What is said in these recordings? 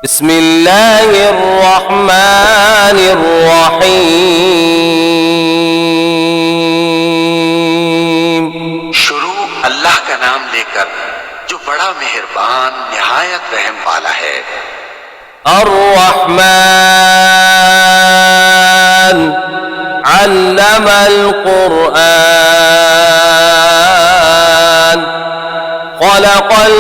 बिस्मिल्लाहिर्रहमानिर्रहीम। शुरू अल्लाह का नाम लेकर जो बड़ा मेहरबान निहायत रहम वाला है। अर्रहमान अल्लमल कुरआन खलक़ल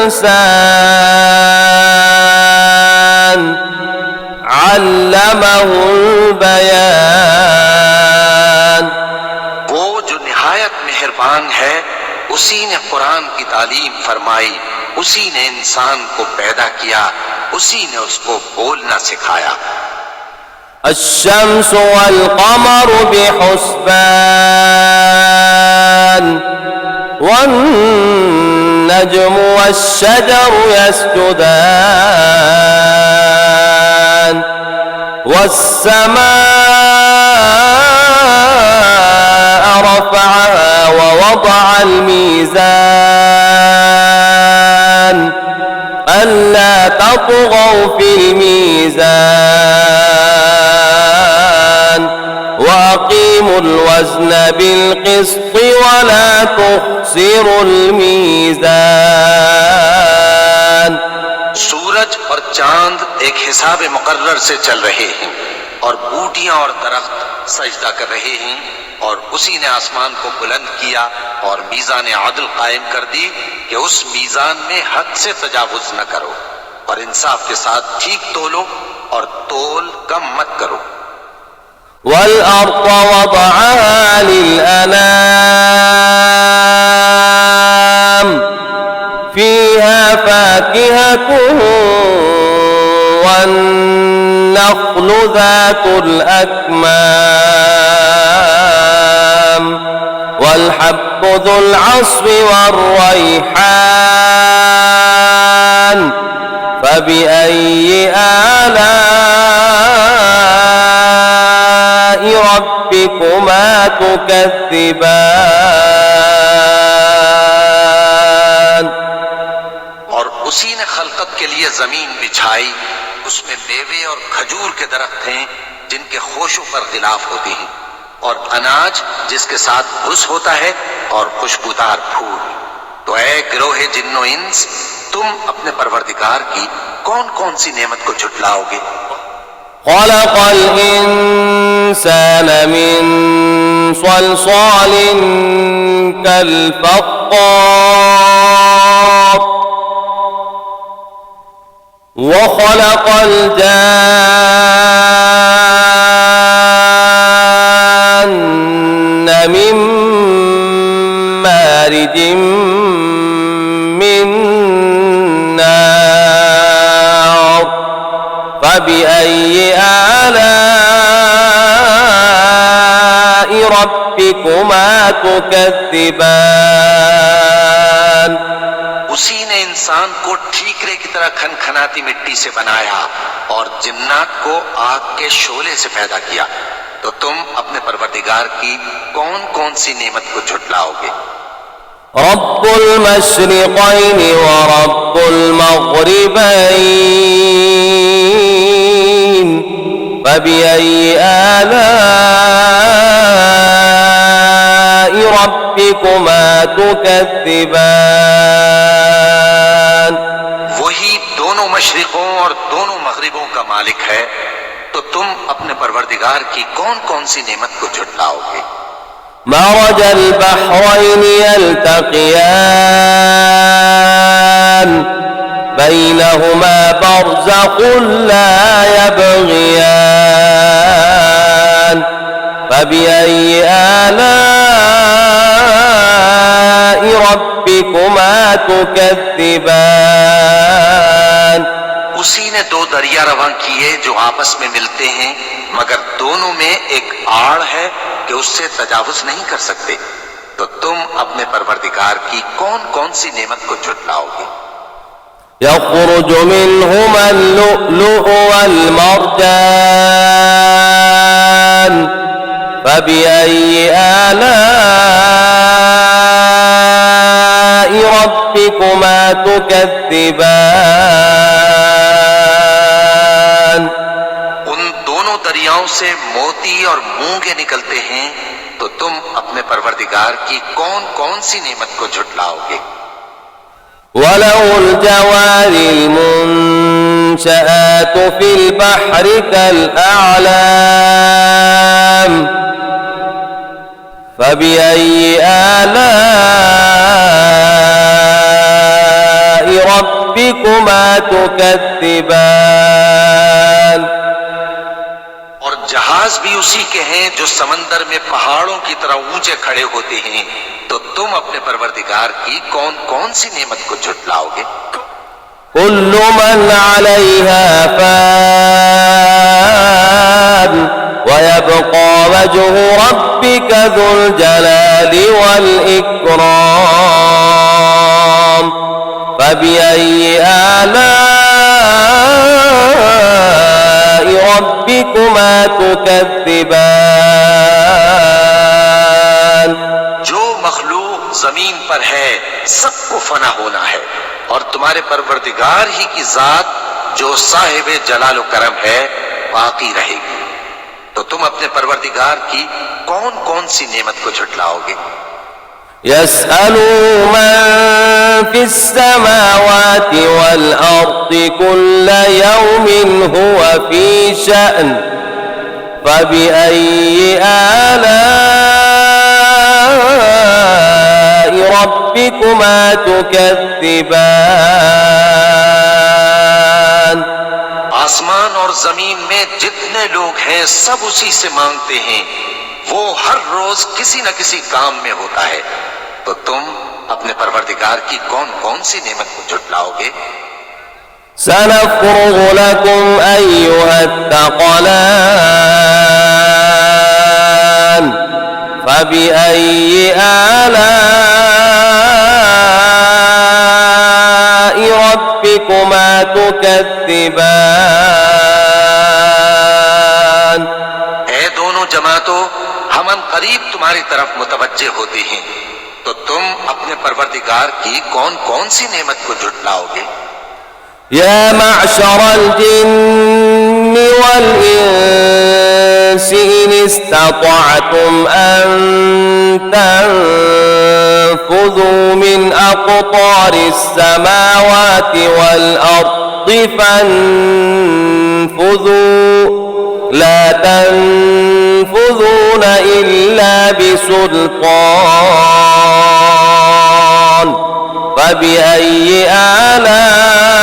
इंसान अल्लमहुल बयान। वो जो निहायत मेहरबान है, उसी ने कुरान की तालीम फरमाई, उसी ने इंसान को पैदा किया, उसी ने उसको बोलना सिखाया। अश्शम्सु वल क़मरु बिहुस्बान वन्नज्मु वश्शजरु यस्जुदान वस्समाअ रफ़अहा ववضअल मीज़ान अल्ला तत्ग़ौ फ़िल मीज़ान वअक़ीमुल वज़्न बिल-क़िस्ति वला तुख़्सिरुल मीज़ान। सूरज और चांद एक हिसाब मुकर्रर से चल रहे हैं और बूटियां और दरख्त सजदा कर रहे हैं, और उसी ने आसमान को बुलंद किया और मीज़ान आदल कायम कर दी कि उस मीज़ान में हद से तजावुज न करो और इंसाफ के साथ ठीक तोलो और तोल कम मत करो। वल अर्द वदअहा लिल-अनाम फीहा फाकिहतुन वन्नख्लु ज़ातुल अक्माम वल्हब्बु ज़ुल अस्फ़ि वर्रैहान फबिअय्यि आलाइ रब्बिकुमा तुकज़्ज़िबान। और उसी ने खलकत के लिए जमीन बिछाई, उसमें मेवे और खजूर के दरख्त हैं जिनके खोशों पर गिलाफ होते हैं, और अनाज जिसके साथ भुस होता है और खुशबूदार फूल। तो ऐ गिरोहे जिन्नो इंस, तुम अपने परवरदिगार की कौन कौन सी नेमत को झुटलाओगे। खलक़ल इंसान मिन सलसालिन कल फ़ख़्ख़ार व खलक़ल जान्न मिन मारिजिम मिन नार फबिअय्यि आलाइ रब्बिकुमा तुकज़्ज़िबान। उसी ने इंसान को ठीकरे की तरह खनखनाती मिट्टी से बनाया और जिन्नात को आग के शोले से पैदा किया। तो तुम अपने परवरदिगार की कौन कौन सी नेमत को झुटलाओगे। रब्बुल मशरिक़ैनि व रब्बुल मग़रिबैन फबिअय्यि आलाइ रब्बिकुमा तुकज़्ज़िबान। वही दोनों मशरिकों और दोनों मगरिबों का मालिक है, तो तुम अपने परवरदिगार की कौन कौन सी नेमत को झुटलाओगे। मरजल बहरैनि यल्तक़ियान बैनहुमा बरज़ख़ुन ला यबग़ियान फबिअय्यि आलाइ रब्बिकुमा तुकज़्ज़िबान। उसी ने दो दरिया रवां किए जो आपस में मिलते हैं, मगर दोनों में एक आड़ है कि उससे तजावुज नहीं कर सकते। तो तुम अपने परवरदिगार की कौन कौन सी नेमत को झुटलाओगे। यख़रुजु मिन्हुमल लुअ्लुअु वल मरजान फबिअय्यि आलाइ रब्बिकुमा تكذبان उन दोनों दरियाओं से मोती और मूंगे निकलते हैं, तो तुम अपने परवरदिगार की कौन कौन सी नेमत को झुटलाओगे। وله الجوار المنشآت في البحر كالأعلام فبأي آلاء ربكما تكذبان और जहाज भी उसी के हैं जो समंदर में पहाड़ों की तरह ऊंचे खड़े होते हैं, तो तुम अपने परवरदिगार की कौन कौन सी नेमत को झुटलाओगे। كل من عليها فان ويبقى وجه ربك ذو الجلال والإكرام فبأي آلاء ربكما تكذبان जो मखलूक जमीन पर है सबको फना होना है, और तुम्हारे परवरदिगार ही की जात जो साहिब जलाल करम है बाकी रहेगी। तो तुम अपने परवरदिगार की कौन कौन सी नेमत को झुटलाओगे। يسأله من في السماوات والأرض كل يوم هو في شأن فبأي آلاء ربكما تكذبان आसमान और जमीन में जितने लोग हैं सब उसी से मांगते हैं, वो हर रोज किसी न किसी काम में होता है। तो तुम अपने परवरदिगार की कौन कौन सी नेमत को झुटलाओगे। سنفرغ لكم أيها الثقلان فبأي آلاء ربكما تكذبان ऐ दोनों जमातों, हम करीब तुम्हारी तरफ मुतवज्जे होते हैं, तो तुम अपने परवरदिगार की कौन कौन सी नेमत को झुटलाओगे। يا معشر الجن والإنس إن استطعتم أن تنفذوا من أقطار السماوات والأرض فانفذوا لا تنفذون إلا بسلطان فبأي آلاء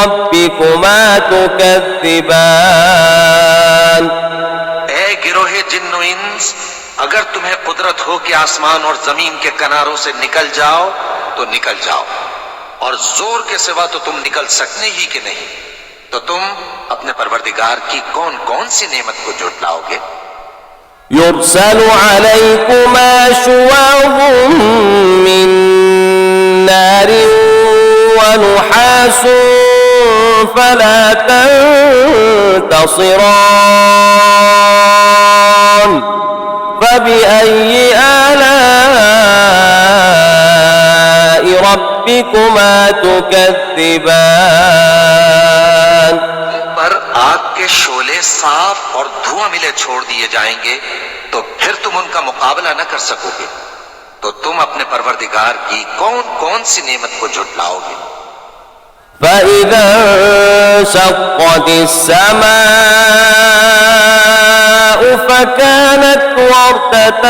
ربكما تكذبان ऐ गिरोहे जिन्न इंस, अगर तुम्हें कुदरत हो कि आसमान और जमीन के किनारों से निकल जाओ तो निकल जाओ, और जोर के सिवा तो तुम निकल सकने ही कि नहीं। तो तुम अपने परवरदिगार की कौन कौन सी नेमत को झुटलाओगे। يرسل عليكما شواظ من نار ونحاس فلا تنتصران فبأي آلاء ربكما تكذبان पर आग के शोले साफ और धुआं मिले छोड़ दिए जाएंगे, तो फिर तुम उनका मुकाबला न कर सकोगे। तो तुम अपने परवरदिगार की कौन कौन सी नेमत को झुटलाओगे। فإذا انشقت السماء فكانت وردة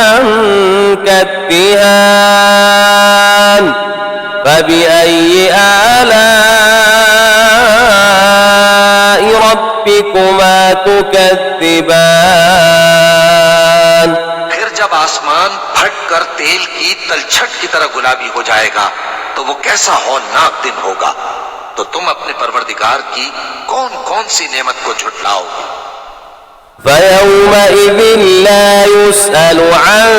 كالدهان فبأي آلاء ربكما تكذبان फिर जब आसमान फट कर तेल की तलछट की तरह गुलाबी हो जाएगा, तो वो कैसा हौलनाक दिन होगा। तो तुम अपने परवरदिगार की कौन कौन सी नेमत को झुटलाओगे। فيومئذ لا يسأل عن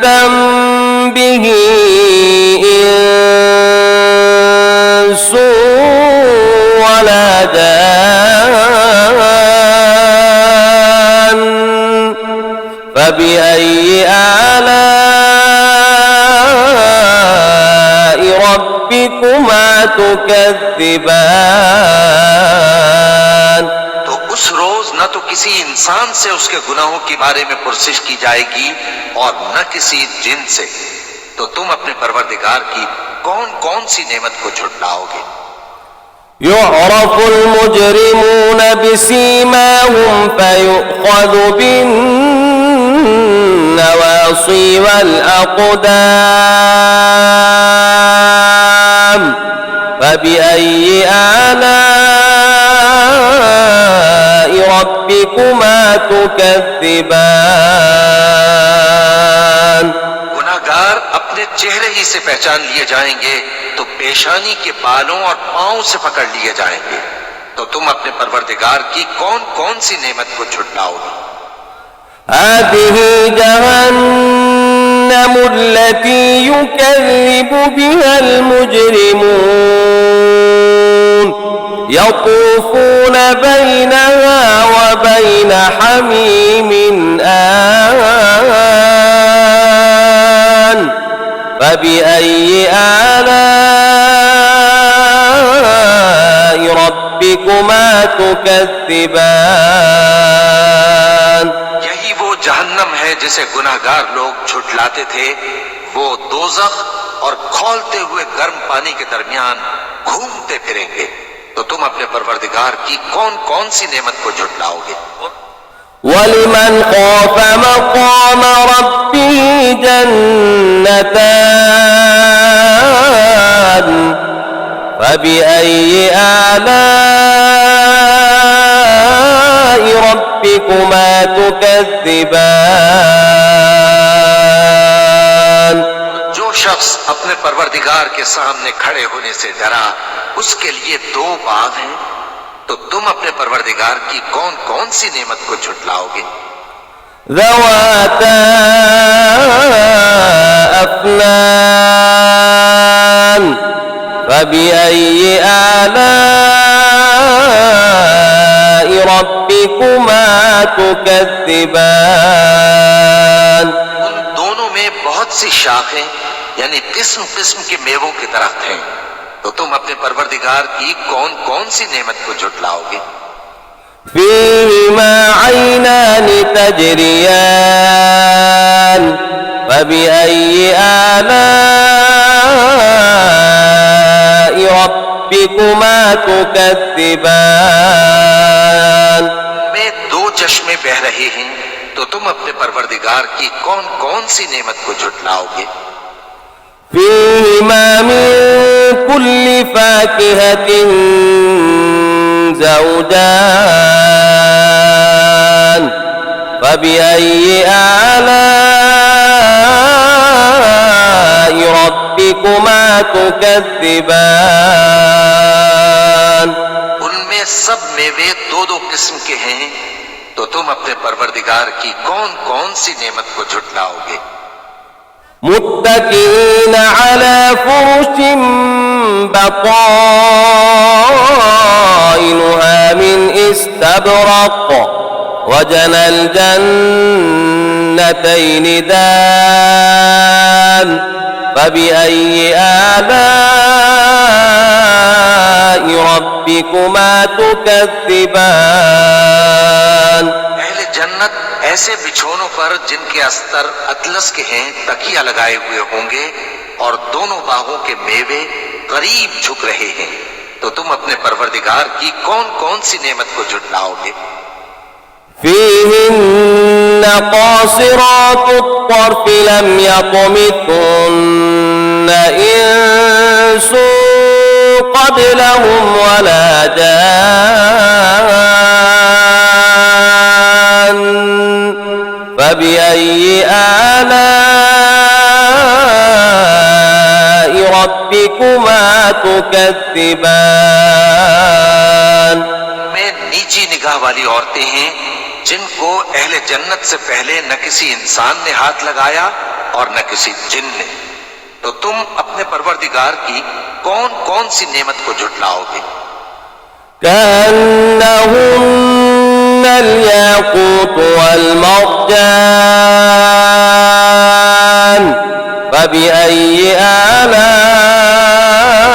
ذنبه إنس ولا جان فبأي آلاء تكذبان तो उस रोज न तो किसी इंसान से उसके गुनाहों के बारे में पुरसिश की जाएगी और न किसी जिन से। तो तुम अपने परवरदिगार की कौन कौन सी नेमत को झुटलाओगे। يعرف المجرمون بسيماهم فيؤخذ بالنواصي والأقدام فبأي آلاء ربكما تكذبان गुनाहगार अपने चेहरे ही से पहचान लिए जाएंगे तो पेशानी के बालों और पांव से पकड़ लिए जाएंगे। तो तुम अपने परवरदिगार की कौन कौन सी नेमत को झुटलाओगे। هذه جهنم التي يكذب بها المجرمون يطوفون بينها وبين حميم آن فبأي آلاء ربكما تكذبان यही वो जहन्नम है जिसे गुनाहगार लोग झुटलाते थे। वो दोज़ख और खौलते हुए गर्म पानी के दरमियान घूमते फिरेंगे। तो तुम अपने परवरदिगार की कौन कौन सी नेमत को झुटलाओगे। ولمن خاف مقام ربه جنتان فبأي آلاء ربكما تكذبان जो शख्स अपने परवरदिगार के सामने खड़े होने से डरा उसके लिए दो बाग हैं। तो तुम अपने परवरदिगार की कौन कौन सी नेमत को झुटलाओगे। ذواتا أفنان فبأي آلاء ربكما تكذبان उन दोनों में बहुत सी शाखें यानी किस्म किस्म के मेवों के दरख्त हैं। तो तुम अपने परवरदिगार की कौन कौन सी नेमत को झुटलाओगे। فيهما عينان تجريان فبأي آلاء ربكما تكذبان में दो चश्मे बह रहे हैं। तो तुम अपने परवरदिगार की कौन कौन सी नेमत को झुटलाओगे। فيهما من كل فاكهة زوجان فبأي آلاء ربكما تكذبان उनमें सब मेवे दो दो किस्म के हैं। तो तुम अपने परवरदिगार की कौन कौन सी नेमत को झुटलाओगे। متكئين على فرش بطائنها من استبرق وجنى الجنتين دان فبأي آلاء ربكما تكذبان अहले जन्नत ऐसे बिछोनों पर जिनके अस्तर अतलस के हैं तकिया लगाए हुए होंगे और दोनों बागों के मेवे करीब झुक रहे हैं। तो तुम अपने परवरदिगार की कौन कौन सी नेमत को झुटलाओगे। فيهن قاصرات الطرف لم يطمثهن إنس قبلهم ولا جان فبأي آلاء ربكما تكذبان में नीची निगाह वाली औरतें हैं जिनको अहले जन्नत से पहले न किसी इंसान ने हाथ लगाया और न किसी जिन ने। तो तुम अपने परवरदिगार की कौन कौन सी नेमत को झुटलाओगे। كأنهن الياقوت والمرجان فبأي آلاء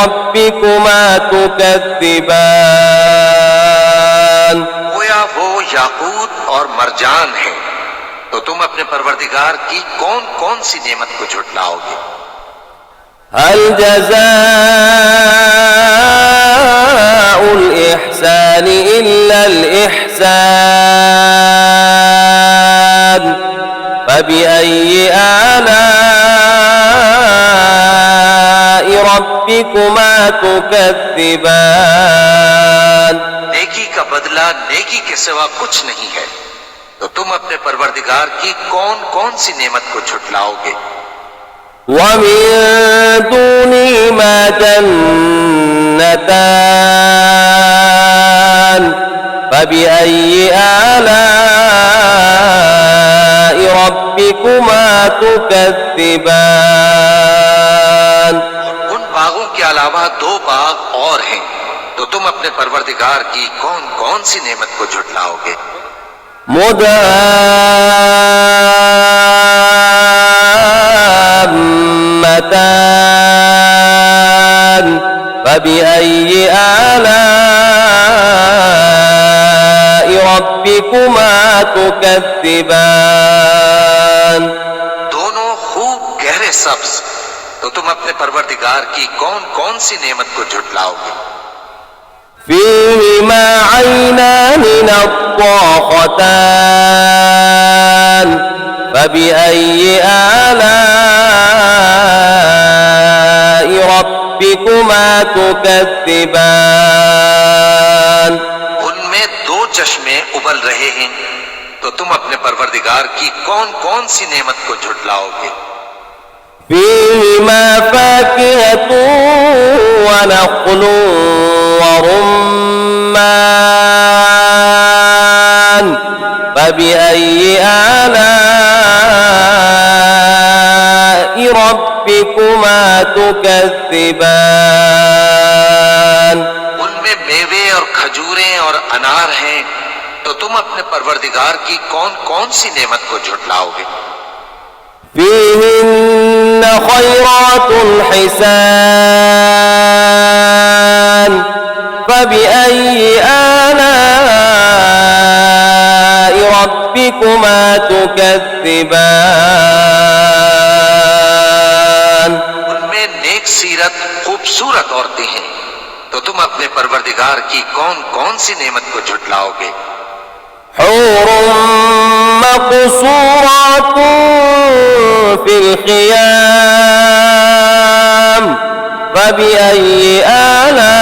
ربكما تكذبان गोया वो याकूत और मरजान है, तो तुम अपने परवरदिगार की कौन कौन सी नेमत को झुटलाओगे। هل جزاء الإحسان إلا الإحسان فبأي آلاء ربكما تكذبان नेकी का बदला नेकी के सिवा कुछ नहीं है, तो तुम अपने परवरदिगार की कौन कौन सी नेमत को झुटलाओगे। ومن دونهما جنتان فبأي آلاء ربكما تكذبان उन बागों के अलावा दो बाग और हैं, तो तुम अपने परवरदिगार की कौन कौन सी नेमत को झुटलाओगे। مدهامتان فبأي آلاء ربكما تكذبان दोनों खूब गहरे सब्ज, तो तुम अपने परवरदिगार की कौन कौन सी नेमत को झुटलाओगे। فيهما عينان نضاختان فبأي آلاء ربكما تكذبان उनमें दो चश्मे उबल रहे हैं, तो तुम अपने परवरदिगार की कौन कौन सी नेमत को झुटलाओगे। فيهما فاكهة ونخل ورمان فبأي آلاء ربكما تكذبان उनमें मेवे और खजूरें और अनार हैं, तो तुम अपने परवरदिगार की कौन कौन सी नेमत को झुटलाओगे। فيهن خيرات حسان فبأي آلاء ربكما تكذبان उनमें नेक सीरत खूबसूरत औरतें हैं, तो तुम अपने परवरदिगार की कौन कौन सी नेमत को झुटलाओगे। حور مقصورات في الخيام فبأي آلاء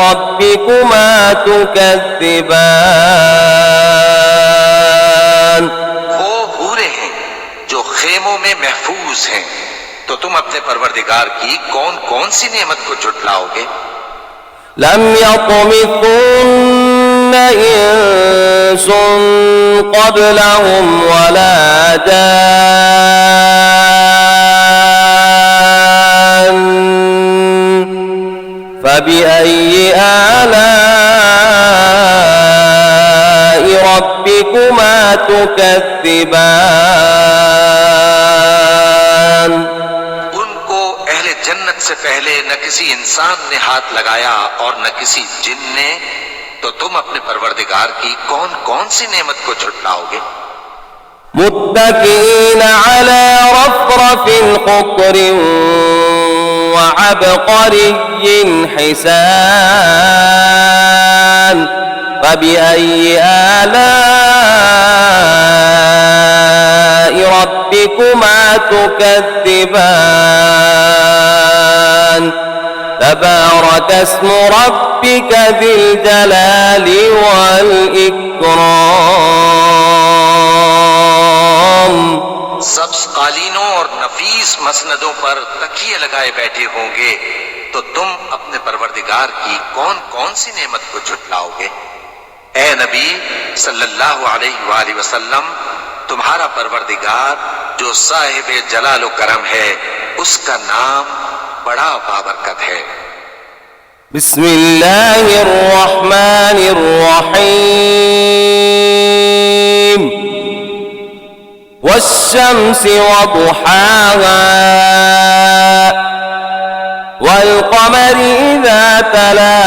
ربكما تكذبان वो हूरें हैं जो खेमों में महफूज हैं, तो तुम अपने परवरदिगार की कौन कौन सी नेमत को झुटलाओगे। لم يطمثن إنس قبلهم ولا جان فبأي آلاء ربكما تكذبان उनको अहले जन्नत से पहले न किसी इंसान ने हाथ लगाया और न किसी जिन ने, तो तुम अपने परवरदिगार की कौन कौन सी नेमत को झुटलाओगे। متكئين على رفرف خضر وعبقري حسان فبأي آلاء ربكما تكذبان تبارك اسم ربك ذي الجلال والإكرام सब्ज कालीनों और नफीस मसनदों पर तकिए लगाए बैठे होंगे, तो तुम अपने परवरदिगार की कौन कौन सी नेमत को झुटलाओगे। ए नबी सल्लल्लाहु अलैहि वसल्लम, तुम्हारा परवरदिगार जो साहिब जलाल व करम है, उसका नाम बड़ा बाबरकत है। बिस्मिल्लाहिर्रहमानिर्रहीम वश्शम्सि वदुहाहा تلا